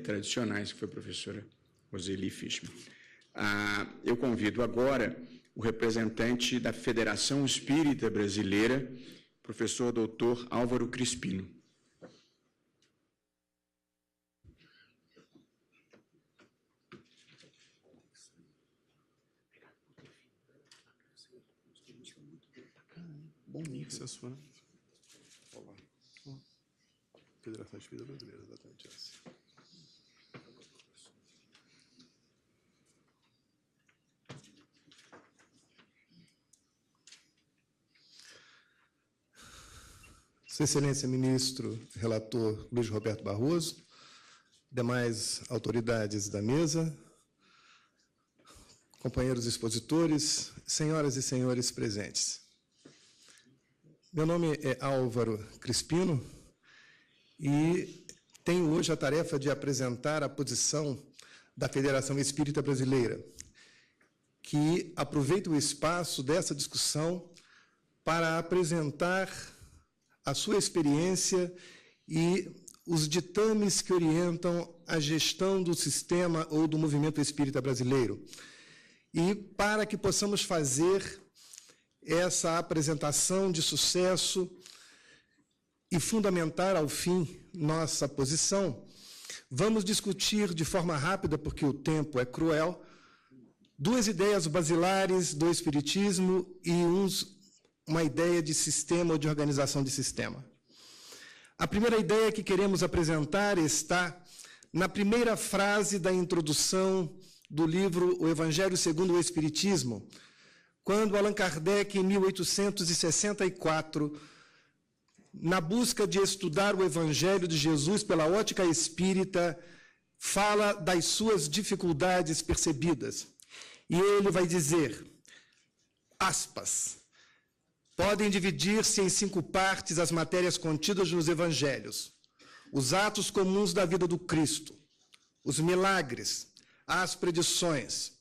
tradicionais, que foi a professora Roseli Fishman. Eu convido agora o representante da Federação Espírita Brasileira, professor Dr. Álvaro Crispino. Bom mix, essa sua, né? Olá. Federação Espírita Brasileira, exatamente essa. Sua Excelência, ministro, relator Luiz Roberto Barroso, demais autoridades da mesa, companheiros expositores, senhoras e senhores presentes. Meu nome é Álvaro Crispino e tenho hoje a tarefa de apresentar a posição da Federação Espírita Brasileira, que aproveita o espaço dessa discussão para apresentar a sua experiência e os ditames que orientam a gestão do sistema ou do movimento espírita brasileiro. E para que possamos fazer essa apresentação de sucesso e fundamentar, ao fim, nossa posição, vamos discutir de forma rápida, porque o tempo é cruel, duas ideias basilares do Espiritismo e uma ideia de sistema ou de organização de sistema. A primeira ideia que queremos apresentar está na primeira frase da introdução do livro O Evangelho segundo o Espiritismo, quando Allan Kardec, em 1864, na busca de estudar o Evangelho de Jesus pela ótica espírita, fala das suas dificuldades percebidas. E ele vai dizer, aspas, podem dividir-se em 5 partes as matérias contidas nos Evangelhos, os atos comuns da vida do Cristo, os milagres, as predições,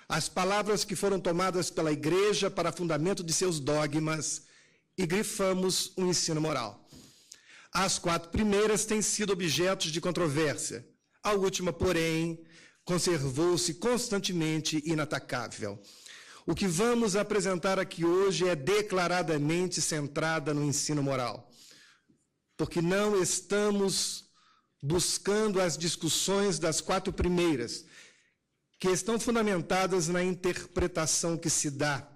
as palavras que foram tomadas pela Igreja para fundamento de seus dogmas, e grifamos o ensino moral. As 4 primeiras têm sido objetos de controvérsia. A última, porém, conservou-se constantemente inatacável. O que vamos apresentar aqui hoje é declaradamente centrada no ensino moral, porque não estamos buscando as discussões das 4 primeiras, que estão fundamentadas na interpretação que se dá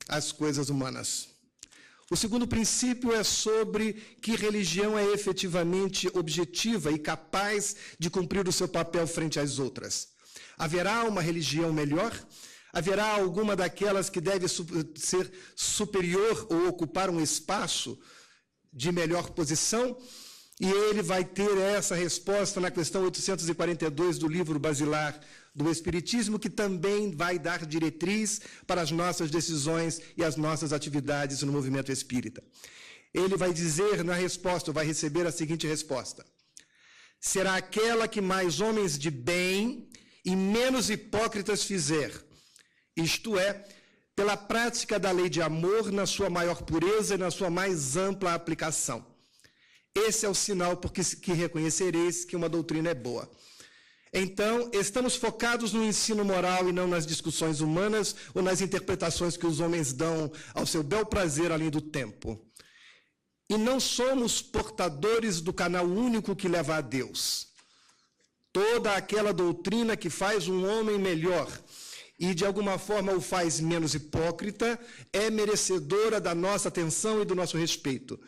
às coisas humanas. O segundo princípio é sobre que religião é efetivamente objetiva e capaz de cumprir o seu papel frente às outras. Haverá uma religião melhor? Haverá alguma daquelas que deve ser superior ou ocupar um espaço de melhor posição? E ele vai ter essa resposta na questão 842 do livro basilar do Espiritismo, que também vai dar diretriz para as nossas decisões e as nossas atividades no movimento espírita. Ele vai dizer na resposta, vai receber a seguinte resposta: será aquela que mais homens de bem e menos hipócritas fizer, isto é, pela prática da lei de amor na sua maior pureza e na sua mais ampla aplicação. Esse é o sinal porque que reconhecereis que uma doutrina é boa. Então, estamos focados no ensino moral e não nas discussões humanas ou nas interpretações que os homens dão ao seu bel prazer além do tempo. E não somos portadores do canal único que leva a Deus. Toda aquela doutrina que faz um homem melhor e, de alguma forma, o faz menos hipócrita, é merecedora da nossa atenção e do nosso respeito.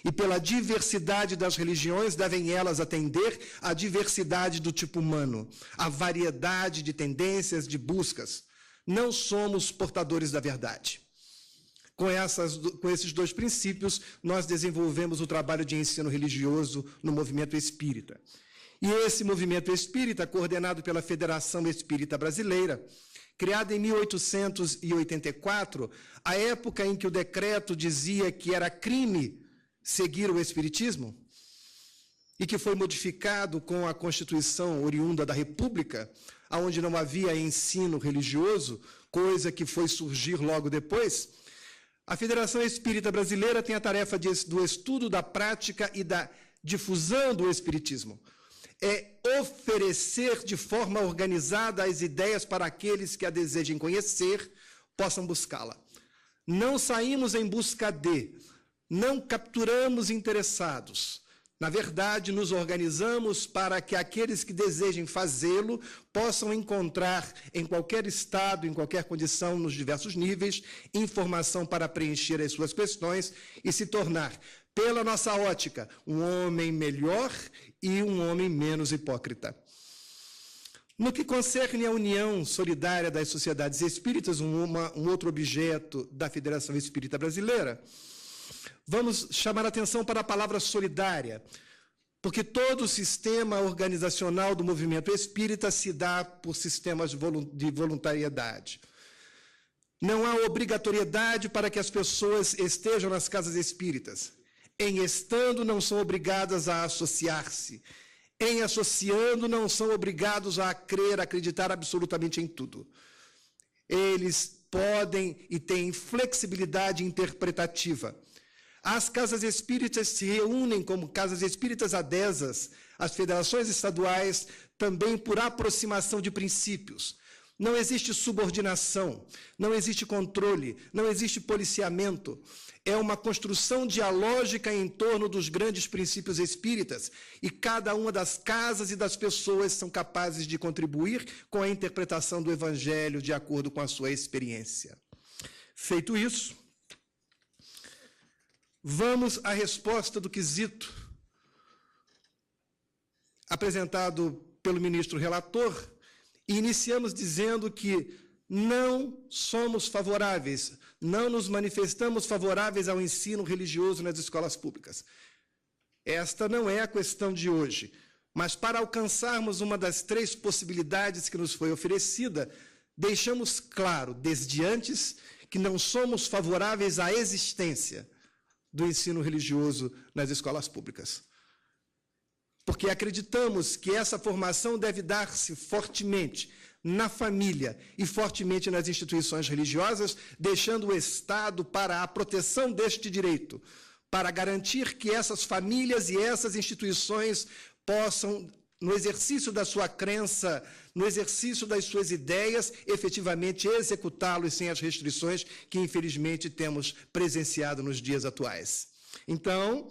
E pela diversidade das religiões, devem elas atender à diversidade do tipo humano, à variedade de tendências, de buscas. Não somos portadores da verdade. Com esses 2 princípios, nós desenvolvemos o trabalho de ensino religioso no movimento espírita. E esse movimento espírita, coordenado pela Federação Espírita Brasileira, criada em 1884, a época em que o decreto dizia que era crime seguir o Espiritismo, e que foi modificado com a Constituição oriunda da República, onde não havia ensino religioso, coisa que foi surgir logo depois, a Federação Espírita Brasileira tem a tarefa do estudo da prática e da difusão do Espiritismo. é oferecer de forma organizada as ideias para aqueles que a desejem conhecer, possam buscá-la. Não saímos em busca de, não capturamos interessados. Na verdade, nos organizamos para que aqueles que desejem fazê-lo possam encontrar em qualquer estado, em qualquer condição, nos diversos níveis, informação para preencher as suas questões e se tornar, pela nossa ótica, um homem melhor e um homem menos hipócrita. No que concerne à união solidária das sociedades espíritas, um outro objeto da Federação Espírita Brasileira, vamos chamar a atenção para a palavra solidária, porque todo o sistema organizacional do movimento espírita se dá por sistemas de voluntariedade. Não há obrigatoriedade para que as pessoas estejam nas casas espíritas. Em estando, não são obrigadas a associar-se. Em associando, não são obrigados a crer, acreditar absolutamente em tudo. Eles podem e têm flexibilidade interpretativa. As casas espíritas se reúnem como casas espíritas adesas, as federações estaduais também por aproximação de princípios. Não existe subordinação, não existe controle, não existe policiamento. É uma construção dialógica em torno dos grandes princípios espíritas e cada uma das casas e das pessoas são capazes de contribuir com a interpretação do Evangelho de acordo com a sua experiência. Feito isso, vamos à resposta do quesito apresentado pelo ministro relator e iniciamos dizendo que não somos favoráveis, não nos manifestamos favoráveis ao ensino religioso nas escolas públicas. Esta não é a questão de hoje, mas para alcançarmos uma das três possibilidades que nos foi oferecida, deixamos claro, desde antes, que não somos favoráveis à existência do ensino religioso nas escolas públicas. Porque acreditamos que essa formação deve dar-se fortemente na família e fortemente nas instituições religiosas, deixando o Estado para a proteção deste direito, para garantir que essas famílias e essas instituições possam, no exercício da sua crença, no exercício das suas ideias, efetivamente executá-los sem as restrições que, infelizmente, temos presenciado nos dias atuais. Então,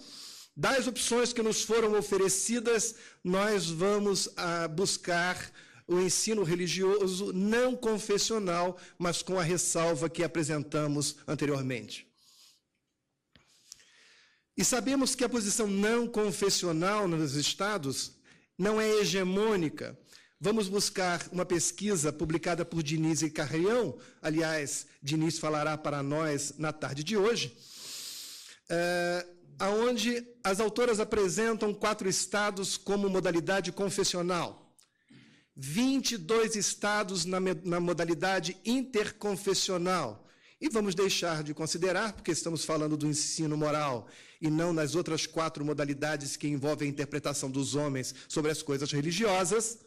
das opções que nos foram oferecidas, nós vamos buscar o ensino religioso não confessional, mas com a ressalva que apresentamos anteriormente. E sabemos que a posição não confessional nos estados não é hegemônica. Vamos buscar uma pesquisa publicada por Diniz e Carrião, aliás, Diniz falará para nós na tarde de hoje, onde as autoras apresentam 4 estados como modalidade confessional, 22 estados na modalidade interconfessional. E vamos deixar de considerar, porque estamos falando do ensino moral e não nas outras 4 modalidades que envolvem a interpretação dos homens sobre as coisas religiosas,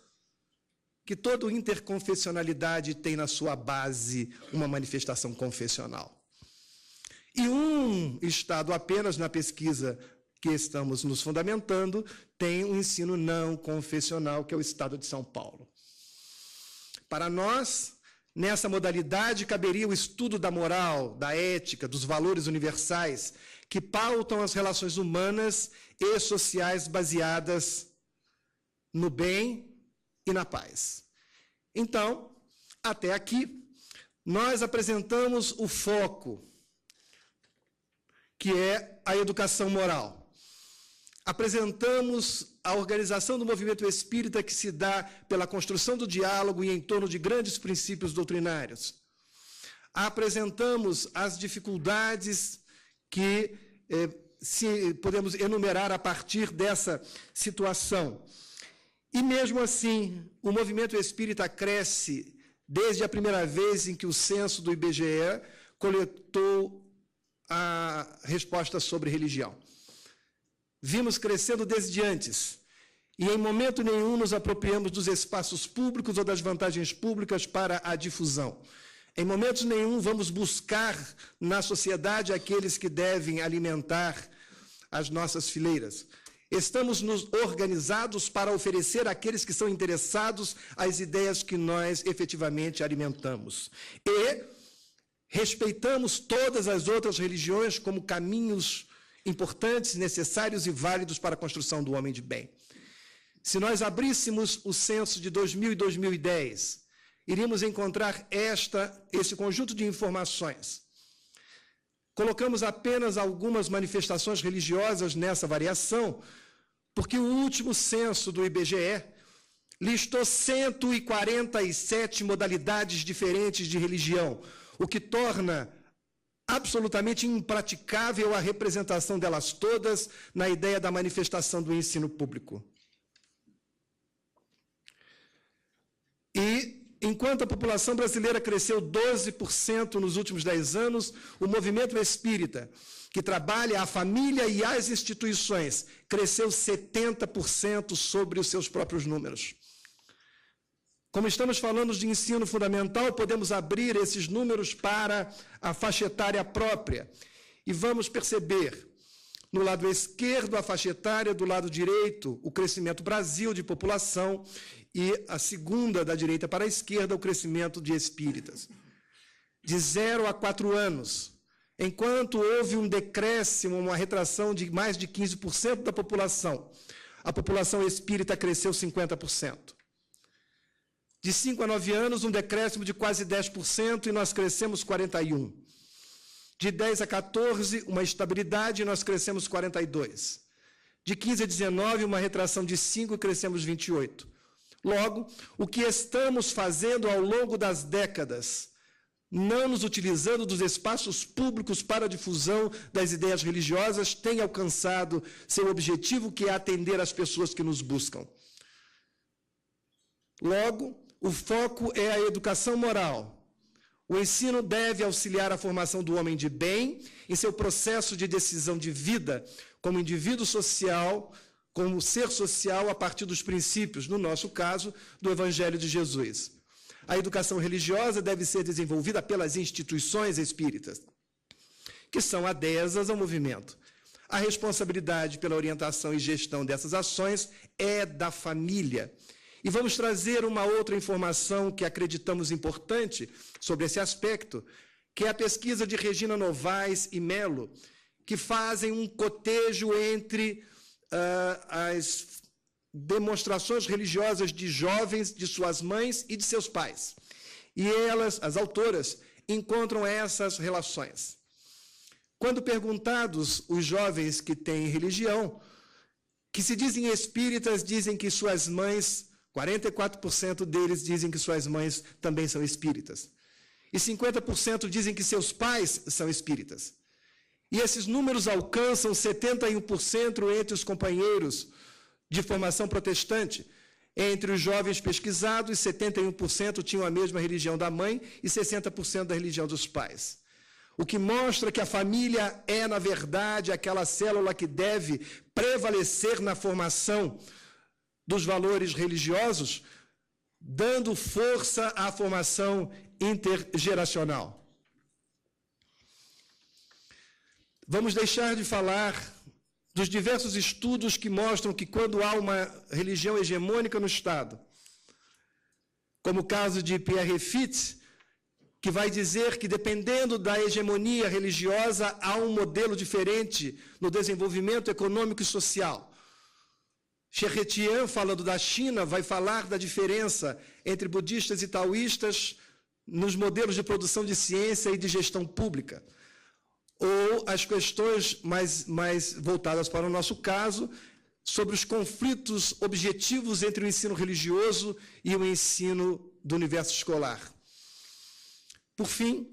que toda interconfessionalidade tem na sua base uma manifestação confessional. E um estado apenas na pesquisa que estamos nos fundamentando tem um ensino não confessional, que é o estado de São Paulo. Para nós, nessa modalidade, caberia o estudo da moral, da ética, dos valores universais, que pautam as relações humanas e sociais baseadas no bem e na paz. Então, até aqui, nós apresentamos o foco, que é a educação moral. Apresentamos a organização do movimento espírita que se dá pela construção do diálogo e em torno de grandes princípios doutrinários. Apresentamos as dificuldades que podemos enumerar a partir dessa situação. E, mesmo assim, o movimento espírita cresce desde a primeira vez em que o censo do IBGE coletou a resposta sobre religião. Vimos crescendo desde antes, e em momento nenhum nos apropriamos dos espaços públicos ou das vantagens públicas para a difusão. Em momento nenhum vamos buscar na sociedade aqueles que devem alimentar as nossas fileiras. Estamos nos organizados para oferecer àqueles que são interessados as ideias que nós efetivamente alimentamos. E respeitamos todas as outras religiões como caminhos importantes, necessários e válidos para a construção do homem de bem. Se nós abríssemos o censo de 2000 e 2010, iríamos encontrar esse conjunto de informações. Colocamos apenas algumas manifestações religiosas nessa variação, porque o último censo do IBGE listou 147 modalidades diferentes de religião, o que torna absolutamente impraticável a representação delas todas na ideia da manifestação do ensino público. E, enquanto a população brasileira cresceu 12% nos últimos 10 anos, o movimento espírita, que trabalha a família e as instituições, cresceu 70% sobre os seus próprios números. Como estamos falando de ensino fundamental, podemos abrir esses números para a faixa etária própria. E vamos perceber, no lado esquerdo, a faixa etária, do lado direito, o crescimento Brasil de população, e a segunda, da direita para a esquerda, o crescimento de espíritas. De 0 a 4 anos, enquanto houve um decréscimo, uma retração de mais de 15% da população, a população espírita cresceu 50%. De 5 a 9 anos, um decréscimo de quase 10% e nós crescemos 41%. De 10 a 14, uma estabilidade e nós crescemos 42%. De 15 a 19, uma retração de 5% e crescemos 28%. Logo, o que estamos fazendo ao longo das décadas, não nos utilizando dos espaços públicos para a difusão das ideias religiosas, tem alcançado seu objetivo, que é atender as pessoas que nos buscam. Logo, o foco é a educação moral. O ensino deve auxiliar a formação do homem de bem em seu processo de decisão de vida, como indivíduo social, como ser social a partir dos princípios, no nosso caso, do Evangelho de Jesus. A educação religiosa deve ser desenvolvida pelas instituições espíritas, que são adesas ao movimento. A responsabilidade pela orientação e gestão dessas ações é da família. E vamos trazer uma outra informação que acreditamos importante sobre esse aspecto, que é a pesquisa de Regina Novaes e Melo, que fazem um cotejo entre as demonstrações religiosas de jovens, de suas mães e de seus pais. E elas, as autoras, encontram essas relações. Quando perguntados os jovens que têm religião, que se dizem espíritas, dizem que suas mães, 44% deles dizem que suas mães também são espíritas. E 50% dizem que seus pais são espíritas. E esses números alcançam 71% entre os companheiros de formação protestante. Entre os jovens pesquisados, 71% tinham a mesma religião da mãe e 60% da religião dos pais. O que mostra que a família é, na verdade, aquela célula que deve prevalecer na formação dos valores religiosos, dando força à formação intergeracional. Vamos deixar de falar dos diversos estudos que mostram que quando há uma religião hegemônica no Estado, como o caso de Pierre Fitz, que vai dizer que, dependendo da hegemonia religiosa, há um modelo diferente no desenvolvimento econômico e social. Cherretian, falando da China, vai falar da diferença entre budistas e taoístas nos modelos de produção de ciência e de gestão pública. Ou as questões mais voltadas para o nosso caso, sobre os conflitos objetivos entre o ensino religioso e o ensino do universo escolar. Por fim,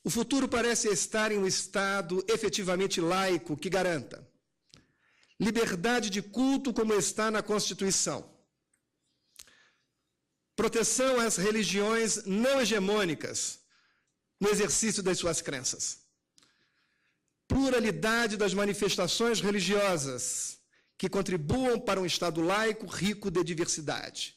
o futuro parece estar em um Estado efetivamente laico que garanta liberdade de culto, como está na Constituição, proteção às religiões não hegemônicas no exercício das suas crenças, pluralidade das manifestações religiosas que contribuam para um Estado laico rico de diversidade.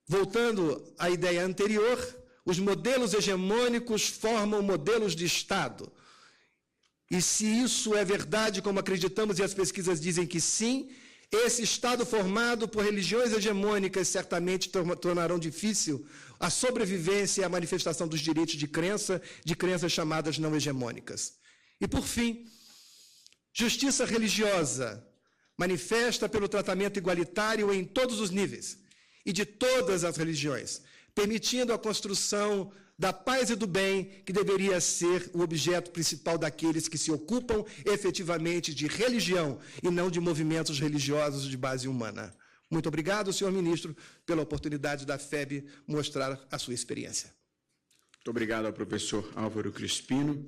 Voltando à ideia anterior, os modelos hegemônicos formam modelos de Estado. E se isso é verdade, como acreditamos e as pesquisas dizem que sim, esse Estado formado por religiões hegemônicas certamente tornarão difícil a sobrevivência e a manifestação dos direitos de crenças chamadas não hegemônicas. E, por fim, justiça religiosa manifesta pelo tratamento igualitário em todos os níveis e de todas as religiões, permitindo a construção da paz e do bem, que deveria ser o objeto principal daqueles que se ocupam efetivamente de religião e não de movimentos religiosos de base humana. Muito obrigado, senhor ministro, pela oportunidade da FEB mostrar a sua experiência. Muito obrigado ao professor Álvaro Crispino.